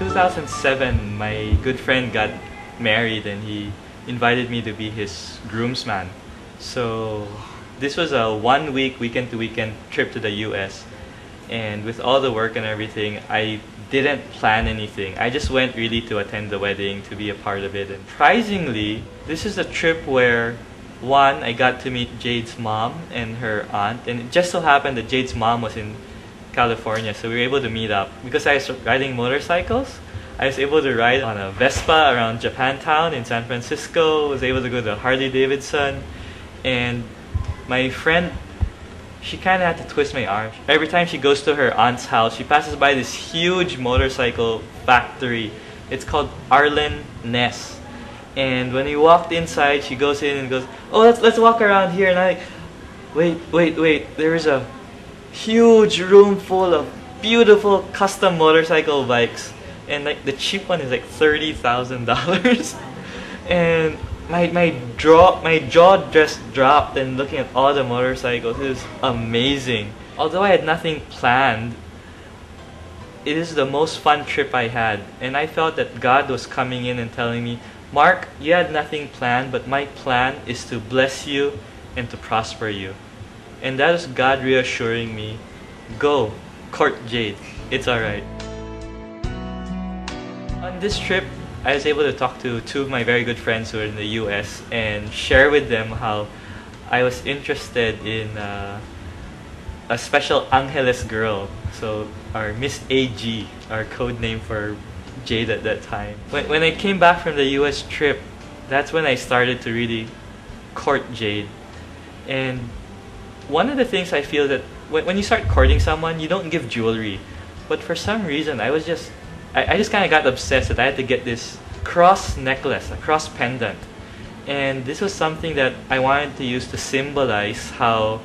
2007, my good friend got married and he invited me to be his groomsman. So this was a 1 week, weekend to weekend trip to the US. And with all the work and everything, I didn't plan anything. I just went really to attend the wedding, to be a part of it. And surprisingly, this is a trip where, one, I got to meet Jade's mom and her aunt. And it just so happened that Jade's mom was in California, so we were able to meet up. Because I was riding motorcycles, I was able to ride on a Vespa around Japantown in San Francisco, was able to go to Harley Davidson, and my friend, she kind of had to twist my arm. Every time she goes to her aunt's house, she passes by this huge motorcycle factory. It's called Arlen Ness. And when we walked inside, she goes in and goes, "Oh, let's walk around here." And I'm like, wait, there is a huge room full of beautiful custom motorcycle bikes, and like the cheap one is like $30,000. And my jaw just dropped, and looking at all the motorcycles, it was amazing. Although I had nothing planned, it is the most fun trip I had, and I felt that God was coming in and telling me, "Mark, you had nothing planned, but my plan is to bless you and to prosper you." And that is God reassuring me, "Go, court Jade, it's alright." On this trip, I was able to talk to two of my very good friends who are in the US and share with them how I was interested in a special Angeles girl. So our Miss AG, our code name for Jade at that time. When I came back from the US trip, that's when I started to really court Jade. And one of the things I feel that when you start courting someone, you don't give jewelry. But for some reason, I just kind of got obsessed that I had to get this cross necklace, a cross pendant. And this was something that I wanted to use to symbolize how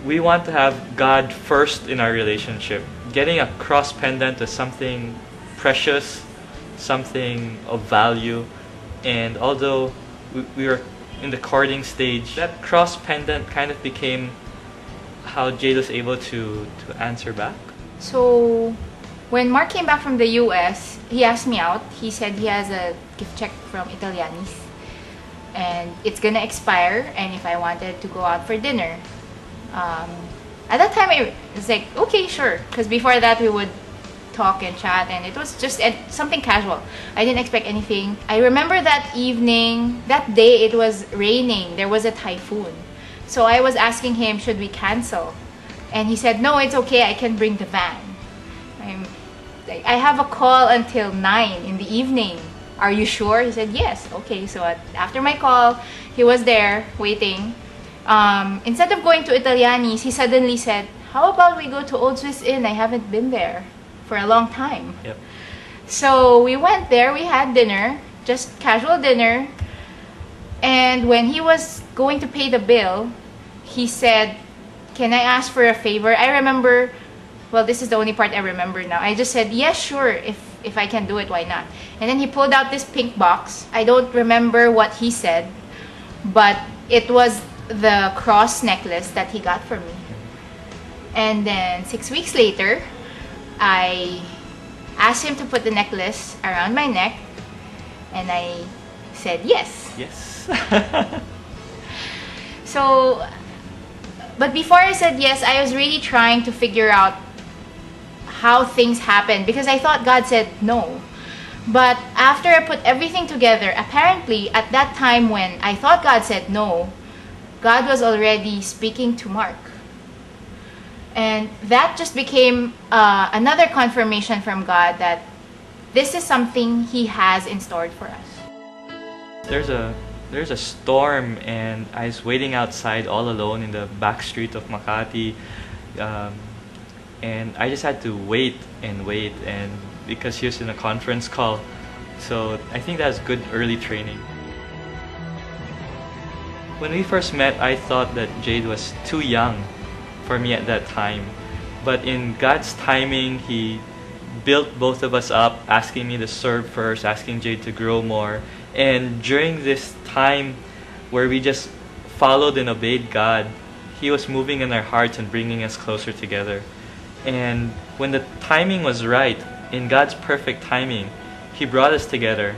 we want to have God first in our relationship. Getting a cross pendant is something precious, something of value. And although we were in the courting stage, that cross pendant kind of became how Jade was able to answer back. So when Mark came back from the US, he asked me out. He said he has a gift check from Italianis and it's gonna expire, and if I wanted to go out for dinner. At that time I was like, okay, sure, because before that we would talk and chat, and it was just something casual. I didn't expect anything. I remember that evening, that day it was raining, there was a typhoon. So I was asking him, should we cancel? And he said, no, it's okay, I can bring the van. I have a call until 9 in the evening. Are you sure? He said, yes. Okay, so after my call, he was there waiting. Instead of going to Italianis, he suddenly said, how about we go to Old Swiss Inn? I haven't been there for a long time. Yep. So we went there, we had dinner, just casual dinner. And when he was going to pay the bill, he said, can I ask for a favor? I remember, well, this is the only part I remember now. I just said, yes, sure, if I can do it, why not? And then he pulled out this pink box. I don't remember what he said, but it was the cross necklace that he got for me. And then 6 weeks later, I asked him to put the necklace around my neck, and I said yes. Yes. So, but before I said yes, I was really trying to figure out how things happened, because I thought God said no. But after I put everything together, apparently at that time when I thought God said no, God was already speaking to Mark. And that just became another confirmation from God that this is something He has in store for us. There's a storm, and I was waiting outside all alone in the back street of Makati, and I just had to wait, and because he was in a conference call, so I think that was good early training. When we first met, I thought that Jade was too young for me at that time, but in God's timing, He built both of us up, asking me to serve first, asking Jade to grow more. And during this time where we just followed and obeyed God, He was moving in our hearts and bringing us closer together. And when the timing was right, in God's perfect timing, He brought us together